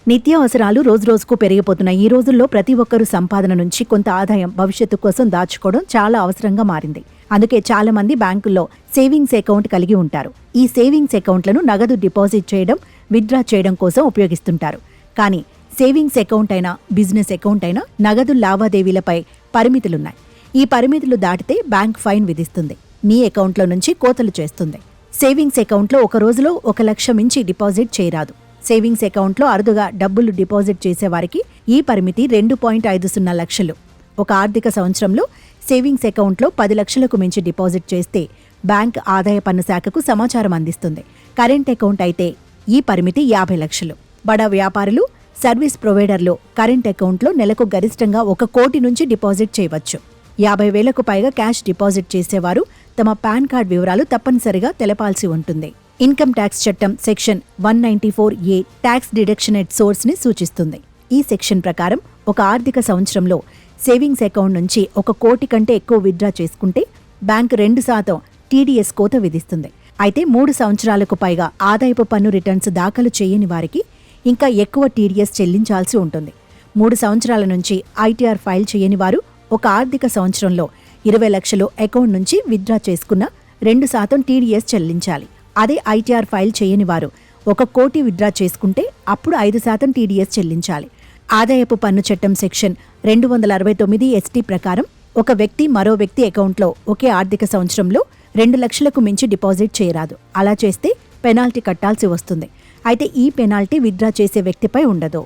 నిత్యావసరాలు రోజురోజుకు పెరిగిపోతున్న ఈ రోజుల్లో ప్రతి ఒక్కరూ సంపాదన నుంచి కొంత ఆదాయం భవిష్యత్తు కోసం దాచుకోవడం చాలా అవసరంగా మారింది. అందుకే చాలా మంది బ్యాంకుల్లో సేవింగ్స్ అకౌంట్ కలిగి ఉంటారు. ఈ సేవింగ్స్ అకౌంట్లను నగదు డిపాజిట్ చేయడం, విత్డ్రా చేయడం కోసం ఉపయోగిస్తుంటారు. కానీ సేవింగ్స్ అకౌంట్ అయినా, బిజినెస్ అకౌంట్ అయినా నగదు లావాదేవీలపై పరిమితులున్నాయి. ఈ పరిమితులు దాటితే బ్యాంక్ ఫైన్ విధిస్తుంది, మీ అకౌంట్లో నుంచి కోతలు చేస్తుంది. సేవింగ్స్ అకౌంట్లో ఒక రోజులో 1 లక్ష మించి డిపాజిట్ చేయరాదు. సేవింగ్స్ అకౌంట్లో అరుదుగా డబ్బులు డిపాజిట్ చేసేవారికి ఈ పరిమితి 2.50 లక్షలు. ఒక ఆర్థిక సంవత్సరంలో సేవింగ్స్ అకౌంట్లో 10 లక్షలకు మించి డిపాజిట్ చేస్తే బ్యాంక్ ఆదాయ పన్ను శాఖకు సమాచారం అందిస్తుంది. కరెంట్ అకౌంట్ అయితే ఈ పరిమితి 50 లక్షలు. బడా వ్యాపారులు, సర్వీస్ ప్రొవైడర్లు కరెంట్ అకౌంట్లో నెలకు గరిష్టంగా 1 కోటి నుంచి డిపాజిట్ చేయవచ్చు. 50,000కు పైగా క్యాష్ డిపాజిట్ చేసేవారు తమ పాన్ కార్డ్ వివరాలు తప్పనిసరిగా తెలపాల్సి ఉంటుంది. ఇన్కమ్ ట్యాక్స్ చట్టం section 194A tax deduction at source ని సూచిస్తుంది. ఈ సెక్షన్ ప్రకారం ఒక ఆర్థిక సంవత్సరంలో సేవింగ్స్ అకౌంట్ నుంచి 1 కోటి కంటే ఎక్కువ విత్డ్రా చేసుకుంటే బ్యాంకు 2% TDS కోత విధిస్తుంది. అయితే 3 సంవత్సరాలకు పైగా ఆదాయపు పన్ను రిటర్న్స్ దాఖలు చేయని వారికి ఇంకా ఎక్కువ TDS చెల్లించాల్సి ఉంటుంది. 3 సంవత్సరాల నుంచి ITR ఫైల్ చేయని వారు ఒక ఆర్థిక సంవత్సరంలో 20 లక్షలు అకౌంట్ నుంచి విత్డ్రా చేసుకున్న 2% TDS చెల్లించాలి. అదే ITR ఫైల్ చేయని వారు 1 కోటి విత్డ్రా చేసుకుంటే అప్పుడు 5% TDS చెల్లించాలి. ఆదాయపు పన్ను చట్టం సెక్షన్ 269 ST ప్రకారం ఒక వ్యక్తి మరో వ్యక్తి అకౌంట్లో ఒకే ఆర్థిక సంవత్సరంలో 2 లక్షలకు మించి డిపాజిట్ చేయరాదు. అలా చేస్తే పెనాల్టీ కట్టాల్సి వస్తుంది. అయితే ఈ పెనాల్టీ విత్డ్రా చేసే వ్యక్తిపై ఉండదు.